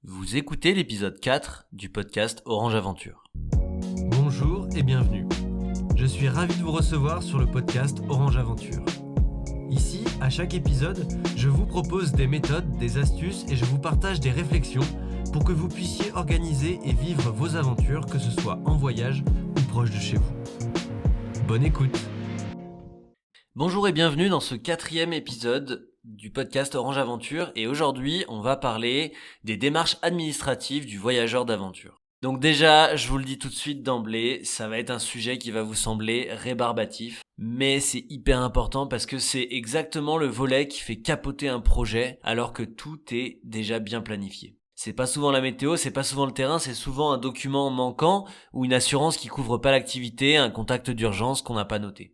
Vous écoutez l'épisode 4 du podcast Orange Aventure. Bonjour et bienvenue. Je suis ravi de vous recevoir sur le podcast Orange Aventure. Ici, à chaque épisode, je vous propose des méthodes, des astuces et je vous partage des réflexions pour que vous puissiez organiser et vivre vos aventures, que ce soit en voyage ou proche de chez vous. Bonne écoute. Bonjour et bienvenue dans ce 4e épisode du podcast Orange Aventure et aujourd'hui on va parler des démarches administratives du voyageur d'aventure. Donc déjà, je vous le dis tout de suite d'emblée, ça va être un sujet qui va vous sembler rébarbatif, mais c'est hyper important parce que c'est exactement le volet qui fait capoter un projet alors que tout est déjà bien planifié. C'est pas souvent la météo, c'est pas souvent le terrain, c'est souvent un document manquant ou une assurance qui couvre pas l'activité, un contact d'urgence qu'on n'a pas noté.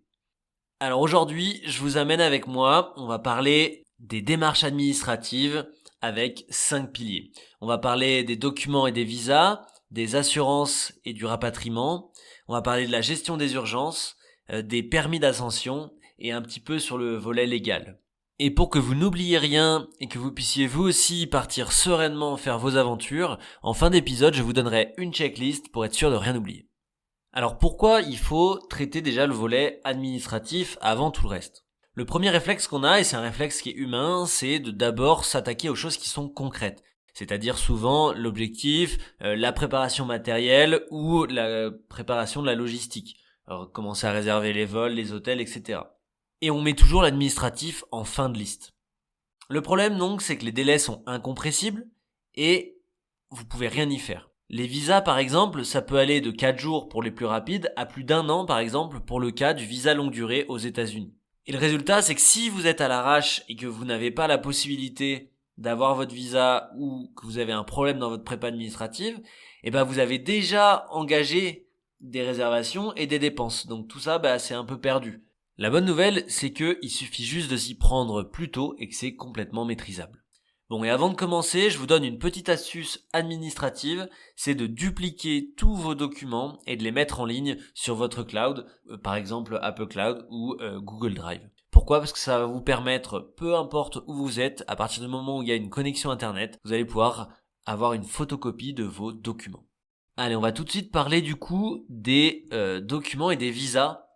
Alors aujourd'hui, je vous amène avec moi, on va parler des démarches administratives avec 5 piliers. On va parler des documents et des visas, des assurances et du rapatriement, on va parler de la gestion des urgences, des permis d'ascension et un petit peu sur le volet légal. Et pour que vous n'oubliez rien et que vous puissiez vous aussi partir sereinement faire vos aventures, en fin d'épisode, je vous donnerai une checklist pour être sûr de rien oublier. Alors pourquoi il faut traiter déjà le volet administratif avant tout le reste ? Le premier réflexe qu'on a, et c'est un réflexe qui est humain, c'est de d'abord s'attaquer aux choses qui sont concrètes. C'est-à-dire souvent l'objectif, la préparation matérielle ou la préparation de la logistique. Alors commencer à réserver les vols, les hôtels, etc. Et on met toujours l'administratif en fin de liste. Le problème donc, c'est que les délais sont incompressibles et vous pouvez rien y faire. Les visas, par exemple, ça peut aller de 4 jours pour les plus rapides à plus d'1 an, par exemple, pour le cas du visa longue durée aux États-Unis. Et le résultat, c'est que si vous êtes à l'arrache et que vous n'avez pas la possibilité d'avoir votre visa ou que vous avez un problème dans votre prépa administrative, vous avez déjà engagé des réservations et des dépenses. Donc tout ça, c'est un peu perdu. La bonne nouvelle, c'est qu'il suffit juste de s'y prendre plus tôt et que c'est complètement maîtrisable. Bon, et avant de commencer, je vous donne une petite astuce administrative, c'est de dupliquer tous vos documents et de les mettre en ligne sur votre cloud, par exemple Apple Cloud ou Google Drive. Pourquoi ? Parce que ça va vous permettre, peu importe où vous êtes, à partir du moment où il y a une connexion internet, vous allez pouvoir avoir une photocopie de vos documents. Allez, on va tout de suite parler du coup des documents et des visas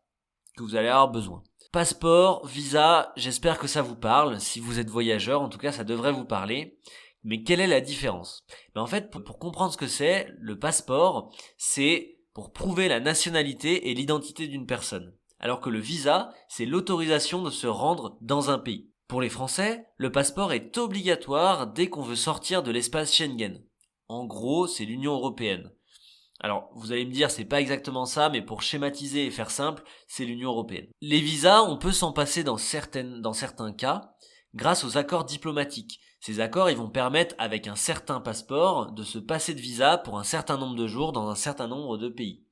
que vous allez avoir besoin. Passeport, visa, j'espère que ça vous parle. Si vous êtes voyageur, en tout cas, ça devrait vous parler. Mais quelle est la différence ? En fait, pour comprendre ce que c'est, le passeport, c'est pour prouver la nationalité et l'identité d'une personne. Alors que le visa, c'est l'autorisation de se rendre dans un pays. Pour les Français, le passeport est obligatoire dès qu'on veut sortir de l'espace Schengen. En gros, c'est l'Union européenne. Alors, vous allez me dire, c'est pas exactement ça, mais pour schématiser et faire simple, c'est l'Union européenne. Les visas, on peut s'en passer dans certains cas, grâce aux accords diplomatiques. Ces accords, ils vont permettre, avec un certain passeport, de se passer de visa pour un certain nombre de jours dans un certain nombre de pays.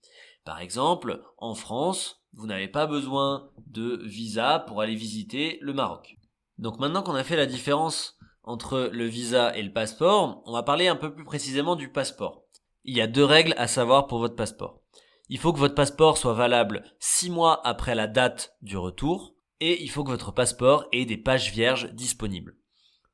Par exemple, en France, vous n'avez pas besoin de visa pour aller visiter le Maroc. Donc maintenant qu'on a fait la différence entre le visa et le passeport, on va parler un peu plus précisément du passeport. Il y a 2 règles à savoir pour votre passeport. Il faut que votre passeport soit valable 6 mois après la date du retour et il faut que votre passeport ait des pages vierges disponibles.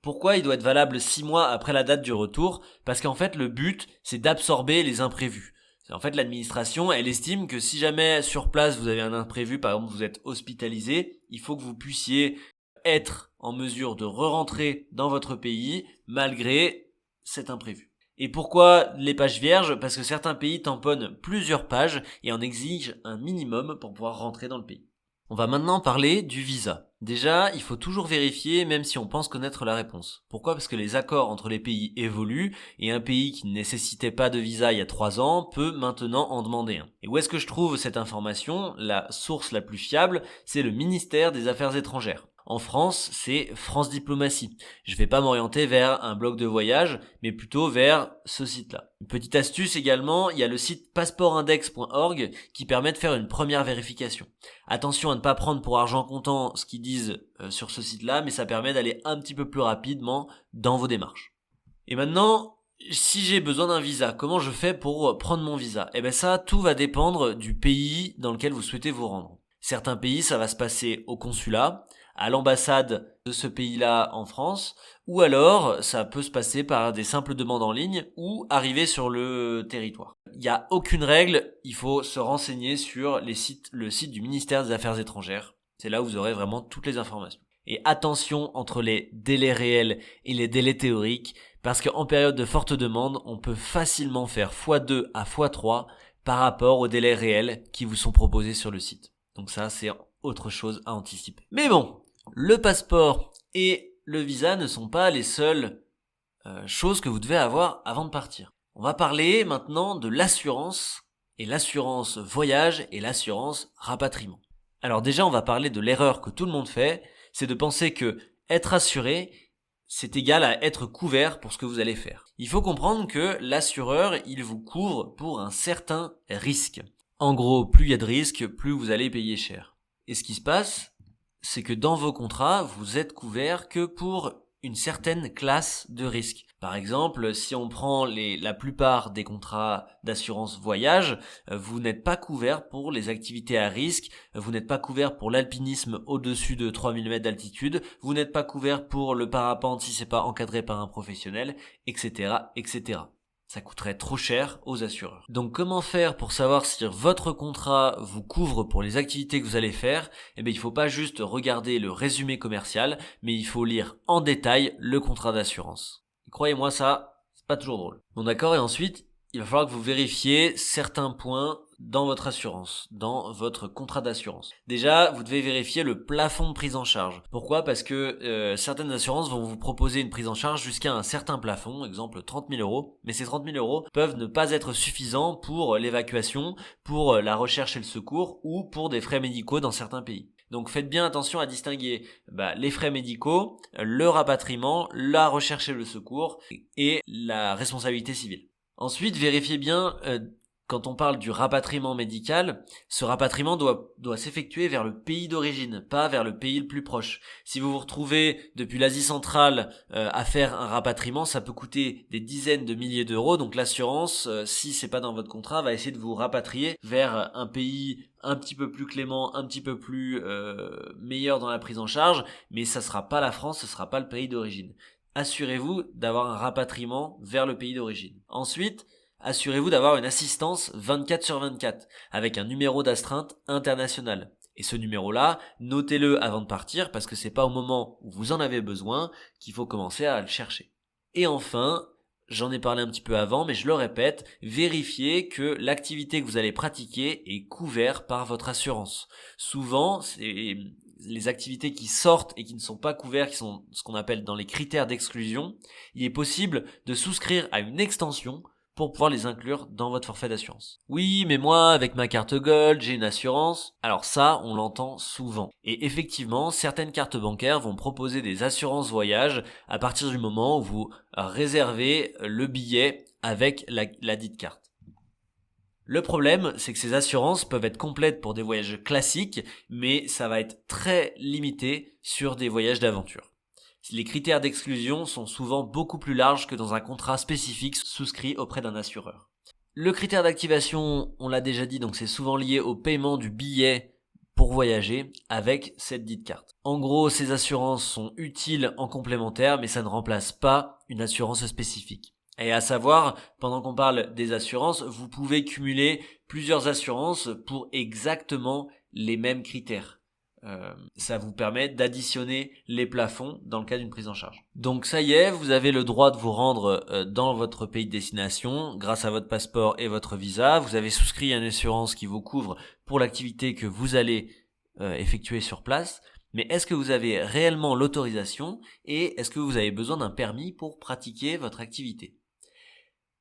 Pourquoi il doit être valable 6 mois après la date du retour ? Parce qu'en fait, le but, c'est d'absorber les imprévus. En fait, l'administration, elle estime que si jamais sur place vous avez un imprévu, par exemple vous êtes hospitalisé, il faut que vous puissiez être en mesure de re-rentrer dans votre pays malgré cet imprévu. Et pourquoi les pages vierges ? Parce que certains pays tamponnent plusieurs pages et en exigent un minimum pour pouvoir rentrer dans le pays. On va maintenant parler du visa. Déjà, il faut toujours vérifier même si on pense connaître la réponse. Pourquoi ? Parce que les accords entre les pays évoluent et un pays qui ne nécessitait pas de visa il y a 3 ans peut maintenant en demander un. Et où est-ce que je trouve cette information ? La source la plus fiable, c'est le ministère des Affaires étrangères. En France, c'est France Diplomatie. Je vais pas m'orienter vers un blog de voyage, mais plutôt vers ce site-là. Une petite astuce également, il y a le site passeportindex.org qui permet de faire une première vérification. Attention à ne pas prendre pour argent comptant ce qu'ils disent sur ce site-là, mais ça permet d'aller un petit peu plus rapidement dans vos démarches. Et maintenant, si j'ai besoin d'un visa, comment je fais pour prendre mon visa ? Ça, tout va dépendre du pays dans lequel vous souhaitez vous rendre. Certains pays, ça va se passer au consulat. à l'ambassade de ce pays-là en France, ou alors ça peut se passer par des simples demandes en ligne ou arriver sur le territoire. Il n'y a aucune règle, il faut se renseigner sur le site du ministère des Affaires étrangères. C'est là où vous aurez vraiment toutes les informations. Et attention entre les délais réels et les délais théoriques, parce qu'en période de forte demande, on peut facilement faire x2 à x3 par rapport aux délais réels qui vous sont proposés sur le site. Donc ça, c'est autre chose à anticiper. Mais bon, le passeport et le visa ne sont pas les seules choses que vous devez avoir avant de partir. On va parler maintenant de l'assurance, et l'assurance voyage et l'assurance rapatriement. Alors déjà, on va parler de l'erreur que tout le monde fait, c'est de penser que être assuré, c'est égal à être couvert pour ce que vous allez faire. Il faut comprendre que l'assureur, il vous couvre pour un certain risque. En gros, plus il y a de risques, plus vous allez payer cher. Et ce qui se passe, c'est que dans vos contrats, vous êtes couvert que pour une certaine classe de risque. Par exemple, si on prend la plupart des contrats d'assurance voyage, vous n'êtes pas couvert pour les activités à risque, vous n'êtes pas couvert pour l'alpinisme au-dessus de 3000 mètres d'altitude, vous n'êtes pas couvert pour le parapente si c'est pas encadré par un professionnel, etc., etc. Ça coûterait trop cher aux assureurs. Donc comment faire pour savoir si votre contrat vous couvre pour les activités que vous allez faire? Eh bien, il faut pas juste regarder le résumé commercial, mais il faut lire en détail le contrat d'assurance. Et croyez-moi, ça, c'est pas toujours drôle. Bon d'accord, et ensuite, il va falloir que vous vérifiez certains points dans votre assurance, dans votre contrat d'assurance. Déjà, vous devez vérifier le plafond de prise en charge. Pourquoi ? Parce que certaines assurances vont vous proposer une prise en charge jusqu'à un certain plafond, exemple 30 000 €, mais ces 30 000 € peuvent ne pas être suffisants pour l'évacuation, pour la recherche et le secours ou pour des frais médicaux dans certains pays. Donc faites bien attention à distinguer les frais médicaux, le rapatriement, la recherche et le secours et la responsabilité civile. Ensuite, vérifiez bien, quand on parle du rapatriement médical, ce rapatriement doit s'effectuer vers le pays d'origine, pas vers le pays le plus proche. Si vous vous retrouvez depuis l'Asie centrale à faire un rapatriement, ça peut coûter des dizaines de milliers d'euros. Donc l'assurance, si c'est pas dans votre contrat, va essayer de vous rapatrier vers un pays un petit peu plus clément, un petit peu plus meilleur dans la prise en charge, mais ça sera pas la France, ce sera pas le pays d'origine. Assurez-vous d'avoir un rapatriement vers le pays d'origine. Ensuite, assurez-vous d'avoir une assistance 24/24 avec un numéro d'astreinte international. Et ce numéro-là, notez-le avant de partir parce que c'est pas au moment où vous en avez besoin qu'il faut commencer à le chercher. Et enfin, j'en ai parlé un petit peu avant, mais je le répète, vérifiez que l'activité que vous allez pratiquer est couverte par votre assurance. Souvent, c'est les activités qui sortent et qui ne sont pas couvertes, qui sont ce qu'on appelle dans les critères d'exclusion, il est possible de souscrire à une extension pour pouvoir les inclure dans votre forfait d'assurance. Oui, mais moi, avec ma carte Gold, j'ai une assurance. Alors ça, on l'entend souvent. Et effectivement, certaines cartes bancaires vont proposer des assurances voyage à partir du moment où vous réservez le billet avec la dite carte. Le problème, c'est que ces assurances peuvent être complètes pour des voyages classiques, mais ça va être très limité sur des voyages d'aventure. Les critères d'exclusion sont souvent beaucoup plus larges que dans un contrat spécifique souscrit auprès d'un assureur. Le critère d'activation, on l'a déjà dit, donc c'est souvent lié au paiement du billet pour voyager avec cette dite carte. En gros, ces assurances sont utiles en complémentaire, mais ça ne remplace pas une assurance spécifique. Et à savoir, pendant qu'on parle des assurances, vous pouvez cumuler plusieurs assurances pour exactement les mêmes critères. Ça vous permet d'additionner les plafonds dans le cas d'une prise en charge. Donc ça y est, vous avez le droit de vous rendre dans votre pays de destination grâce à votre passeport et votre visa. Vous avez souscrit à une assurance qui vous couvre pour l'activité que vous allez effectuer sur place. Mais est-ce que vous avez réellement l'autorisation et est-ce que vous avez besoin d'un permis pour pratiquer votre activité ?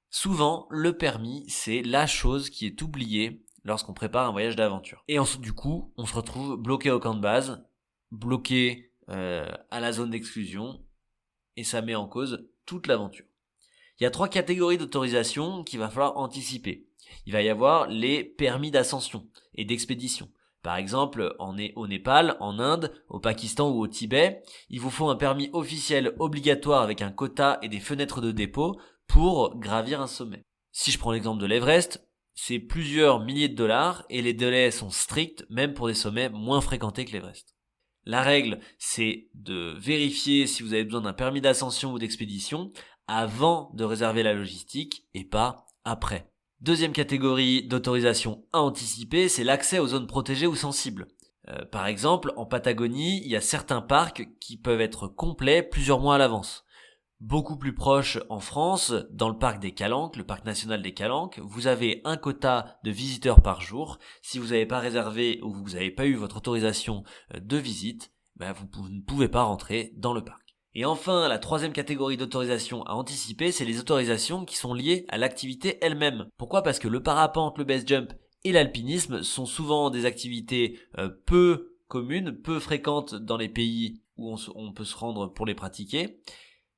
Souvent, le permis, c'est la chose qui est oubliée lorsqu'on prépare un voyage d'aventure. Et du coup, on se retrouve bloqué au camp de base, bloqué à la zone d'exclusion, et ça met en cause toute l'aventure. Il y a 3 catégories d'autorisation qu'il va falloir anticiper. Il va y avoir les permis d'ascension et d'expédition. Par exemple, au Népal, en Inde, au Pakistan ou au Tibet, il vous faut un permis officiel obligatoire avec un quota et des fenêtres de dépôt pour gravir un sommet. Si je prends l'exemple de l'Everest, c'est plusieurs milliers de dollars et les délais sont stricts même pour des sommets moins fréquentés que l'Everest. La règle, c'est de vérifier si vous avez besoin d'un permis d'ascension ou d'expédition avant de réserver la logistique et pas après. Deuxième catégorie d'autorisation à anticiper, c'est l'accès aux zones protégées ou sensibles. Par exemple, en Patagonie, il y a certains parcs qui peuvent être complets plusieurs mois à l'avance. Beaucoup plus proche en France, dans le parc des Calanques, le parc national des Calanques, vous avez un quota de visiteurs par jour. Si vous n'avez pas réservé ou vous n'avez pas eu votre autorisation de visite, vous ne pouvez pas rentrer dans le parc. Et enfin, la troisième catégorie d'autorisation à anticiper, c'est les autorisations qui sont liées à l'activité elle-même. Pourquoi ? Parce que le parapente, le base jump et l'alpinisme sont souvent des activités peu communes, peu fréquentes dans les pays où on peut se rendre pour les pratiquer.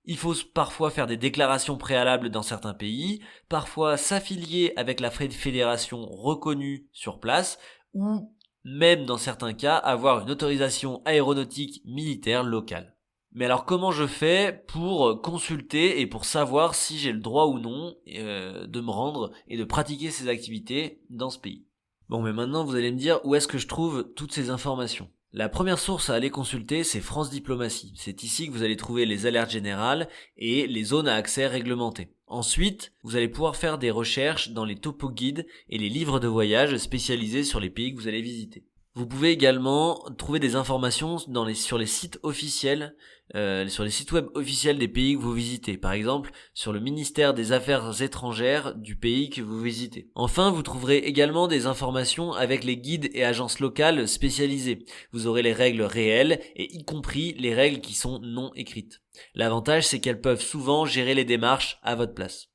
Il faut parfois faire des déclarations préalables dans certains pays, parfois s'affilier avec la fédération reconnue sur place, ou même dans certains cas avoir une autorisation aéronautique militaire locale. Mais alors comment je fais pour consulter et pour savoir si j'ai le droit ou non de me rendre et de pratiquer ces activités dans ce pays ? Bon, mais maintenant vous allez me dire où est-ce que je trouve toutes ces informations ? La première source à aller consulter, c'est France Diplomatie. C'est ici que vous allez trouver les alertes générales et les zones à accès réglementés. Ensuite, vous allez pouvoir faire des recherches dans les topo guides et les livres de voyage spécialisés sur les pays que vous allez visiter. Vous pouvez également trouver des informations sur les sites officiels, sur les sites web officiels des pays que vous visitez. Par exemple, sur le ministère des Affaires étrangères du pays que vous visitez. Enfin, vous trouverez également des informations avec les guides et agences locales spécialisées. Vous aurez les règles réelles et y compris les règles qui sont non écrites. L'avantage, c'est qu'elles peuvent souvent gérer les démarches à votre place.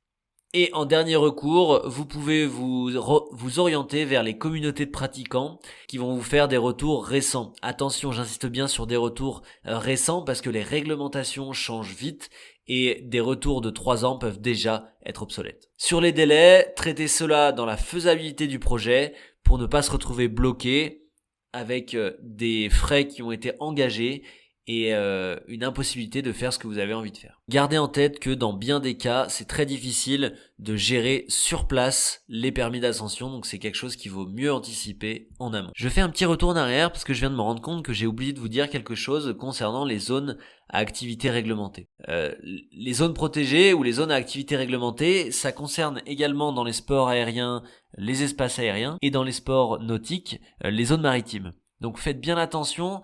Et en dernier recours, vous pouvez vous orienter vers les communautés de pratiquants qui vont vous faire des retours récents. Attention, j'insiste bien sur des retours récents parce que les réglementations changent vite et des retours de 3 ans peuvent déjà être obsolètes. Sur les délais, traitez cela dans la faisabilité du projet pour ne pas se retrouver bloqué avec des frais qui ont été engagés et une impossibilité de faire ce que vous avez envie de faire. Gardez en tête que dans bien des cas, c'est très difficile de gérer sur place les permis d'ascension, donc c'est quelque chose qu'il vaut mieux anticiper en amont. Je fais un petit retour en arrière parce que je viens de me rendre compte que j'ai oublié de vous dire quelque chose concernant les zones à activité réglementée. Les zones protégées ou les zones à activité réglementée, ça concerne également dans les sports aériens, les espaces aériens et dans les sports nautiques, les zones maritimes. Donc faites bien attention,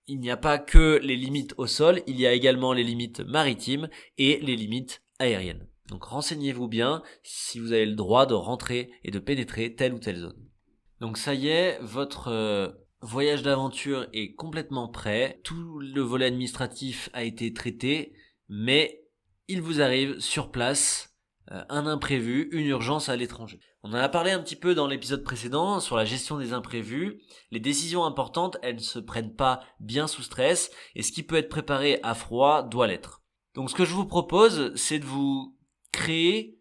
il n'y a pas que les limites au sol, il y a également les limites maritimes et les limites aériennes. Donc renseignez-vous bien si vous avez le droit de rentrer et de pénétrer telle ou telle zone. Donc ça y est, votre voyage d'aventure est complètement prêt, tout le volet administratif a été traité, mais il vous arrive sur place un imprévu, une urgence à l'étranger. On en a parlé un petit peu dans l'épisode précédent sur la gestion des imprévus. Les décisions importantes, elles ne se prennent pas bien sous stress et ce qui peut être préparé à froid doit l'être. Donc ce que je vous propose, c'est de vous créer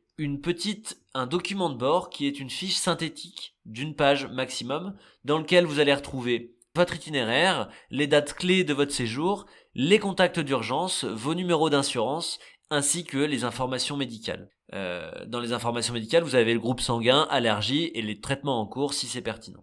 un document de bord qui est une fiche synthétique d'une page maximum dans lequel vous allez retrouver votre itinéraire, les dates clés de votre séjour, les contacts d'urgence, vos numéros d'assurance ainsi que les informations médicales. Dans les informations médicales, vous avez le groupe sanguin, allergie et les traitements en cours si c'est pertinent.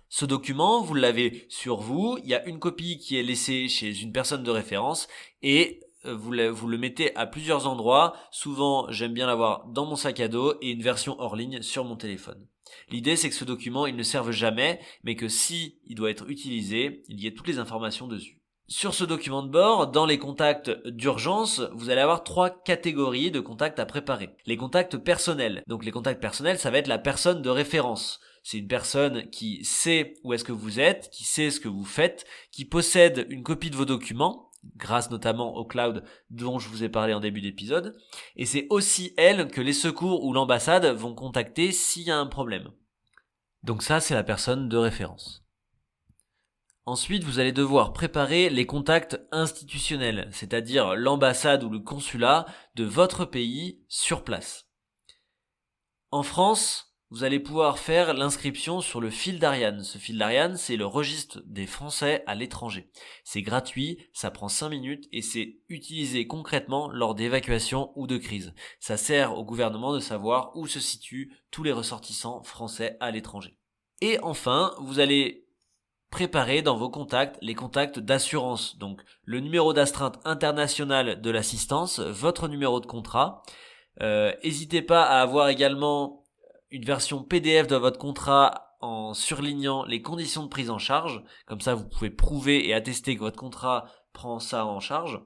Ce document, vous l'avez sur vous, il y a une copie qui est laissée chez une personne de référence et vous le mettez à plusieurs endroits. Souvent, j'aime bien l'avoir dans mon sac à dos et une version hors ligne sur mon téléphone. L'idée, c'est que ce document, il ne serve jamais, mais que si il doit être utilisé, il y ait toutes les informations dessus. Sur ce document de bord, dans les contacts d'urgence, vous allez avoir 3 catégories de contacts à préparer. Les contacts personnels. Donc les contacts personnels, ça va être la personne de référence. C'est une personne qui sait où est-ce que vous êtes, qui sait ce que vous faites, qui possède une copie de vos documents, grâce notamment au cloud dont je vous ai parlé en début d'épisode. Et c'est aussi elle que les secours ou l'ambassade vont contacter s'il y a un problème. Donc ça, c'est la personne de référence. Ensuite, vous allez devoir préparer les contacts institutionnels, c'est-à-dire l'ambassade ou le consulat de votre pays sur place. En France, vous allez pouvoir faire l'inscription sur le fil d'Ariane. Ce fil d'Ariane, c'est le registre des Français à l'étranger. C'est gratuit, ça prend 5 minutes et c'est utilisé concrètement lors d'évacuations ou de crises. Ça sert au gouvernement de savoir où se situent tous les ressortissants français à l'étranger. Et enfin, vous allez préparez dans vos contacts les contacts d'assurance. Donc le numéro d'astreinte internationale de l'assistance, votre numéro de contrat. N'hésitez pas à avoir également une version PDF de votre contrat en surlignant les conditions de prise en charge. Comme ça, vous pouvez prouver et attester que votre contrat prend ça en charge.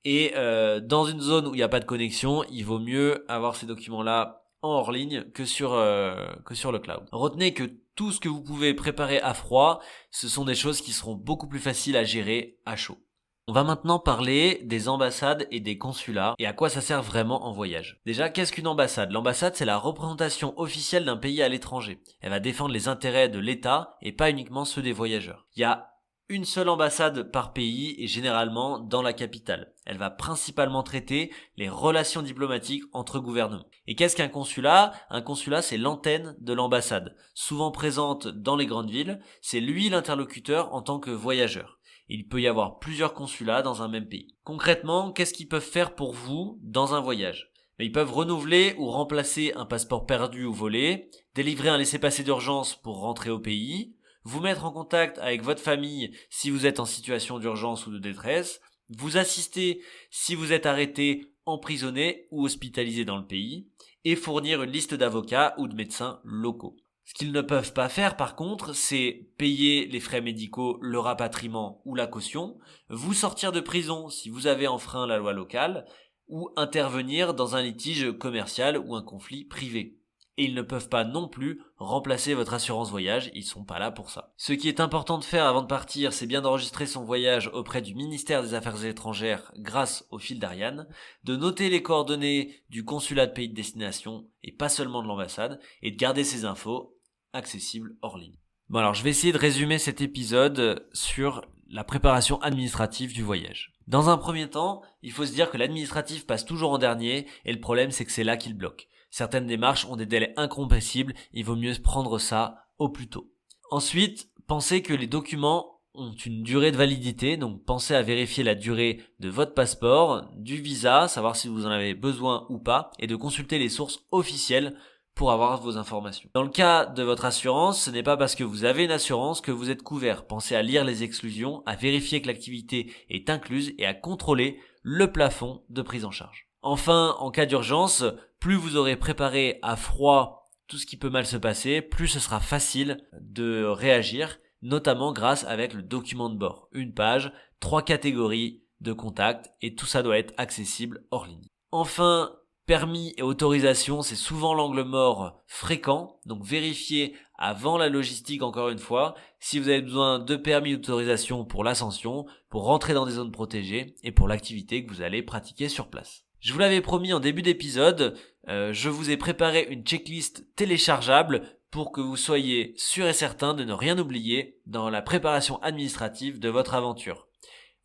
Et dans une zone où il n'y a pas de connexion, il vaut mieux avoir ces documents-là en hors ligne que sur le cloud. Retenez que tout ce que vous pouvez préparer à froid, ce sont des choses qui seront beaucoup plus faciles à gérer à chaud. On va maintenant parler des ambassades et des consulats et à quoi ça sert vraiment en voyage. Déjà, qu'est-ce qu'une ambassade ? L'ambassade, c'est la représentation officielle d'un pays à l'étranger. Elle va défendre les intérêts de l'État et pas uniquement ceux des voyageurs. Il y a une seule ambassade par pays et généralement dans la capitale. Elle va principalement traiter les relations diplomatiques entre gouvernements. Et qu'est-ce qu'un consulat ? Un consulat, c'est l'antenne de l'ambassade. Souvent présente dans les grandes villes, c'est lui l'interlocuteur en tant que voyageur. Il peut y avoir plusieurs consulats dans un même pays. Concrètement, qu'est-ce qu'ils peuvent faire pour vous dans un voyage ? Ils peuvent renouveler ou remplacer un passeport perdu ou volé, délivrer un laissez-passer d'urgence pour rentrer au pays, vous mettre en contact avec votre famille si vous êtes en situation d'urgence ou de détresse, vous assister si vous êtes arrêté, emprisonné ou hospitalisé dans le pays, et fournir une liste d'avocats ou de médecins locaux. Ce qu'ils ne peuvent pas faire par contre, c'est payer les frais médicaux, le rapatriement ou la caution, vous sortir de prison si vous avez enfreint la loi locale, ou intervenir dans un litige commercial ou un conflit privé. Et ils ne peuvent pas non plus remplacer votre assurance voyage, ils sont pas là pour ça. Ce qui est important de faire avant de partir, c'est bien d'enregistrer son voyage auprès du ministère des Affaires étrangères grâce au fil d'Ariane, de noter les coordonnées du consulat de pays de destination et pas seulement de l'ambassade, et de garder ces infos accessibles hors ligne. Bon alors je vais essayer de résumer cet épisode sur la préparation administrative du voyage. Dans un premier temps, il faut se dire que l'administratif passe toujours en dernier et le problème c'est que c'est là qu'il bloque. Certaines démarches ont des délais incompressibles, il vaut mieux prendre ça au plus tôt. Ensuite, pensez que les documents ont une durée de validité, donc pensez à vérifier la durée de votre passeport, du visa, savoir si vous en avez besoin ou pas, et de consulter les sources officielles pour avoir vos informations. Dans le cas de votre assurance, ce n'est pas parce que vous avez une assurance que vous êtes couvert. Pensez à lire les exclusions, à vérifier que l'activité est incluse et à contrôler le plafond de prise en charge. Enfin, en cas d'urgence, plus vous aurez préparé à froid tout ce qui peut mal se passer, plus ce sera facile de réagir, notamment grâce avec le document de bord. Une page, 3 catégories de contacts et tout ça doit être accessible hors ligne. Enfin, permis et autorisation, c'est souvent l'angle mort fréquent, donc vérifiez avant la logistique encore une fois, si vous avez besoin de permis ou d'autorisation pour l'ascension, pour rentrer dans des zones protégées et pour l'activité que vous allez pratiquer sur place. Je vous l'avais promis en début d'épisode, je vous ai préparé une checklist téléchargeable pour que vous soyez sûr et certain de ne rien oublier dans la préparation administrative de votre aventure.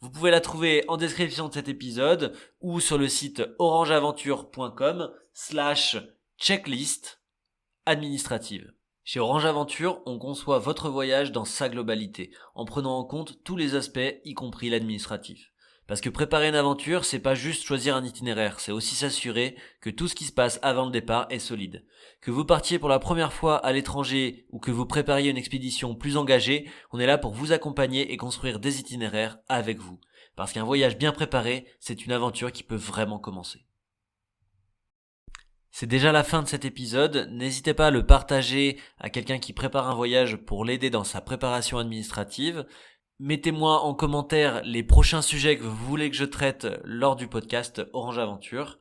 Vous pouvez la trouver en description de cet épisode ou sur le site orangeaventure.com/checklist administrative. Chez Orange Aventure, on conçoit votre voyage dans sa globalité, en prenant en compte tous les aspects, y compris l'administratif. Parce que préparer une aventure, c'est pas juste choisir un itinéraire, c'est aussi s'assurer que tout ce qui se passe avant le départ est solide. Que vous partiez pour la première fois à l'étranger ou que vous prépariez une expédition plus engagée, on est là pour vous accompagner et construire des itinéraires avec vous. Parce qu'un voyage bien préparé, c'est une aventure qui peut vraiment commencer. C'est déjà la fin de cet épisode, n'hésitez pas à le partager à quelqu'un qui prépare un voyage pour l'aider dans sa préparation administrative. Mettez-moi en commentaire les prochains sujets que vous voulez que je traite lors du podcast Orange Aventure.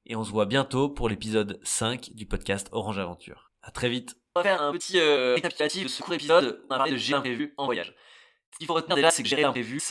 Et on se voit bientôt pour l'épisode 5 du podcast Orange Aventure. À très vite. On va faire un petit récapitulatif de ce court épisode. On a parlé de gérer l'imprévu en voyage. Ce qu'il faut retenir déjà, c'est que gérer l'imprévu,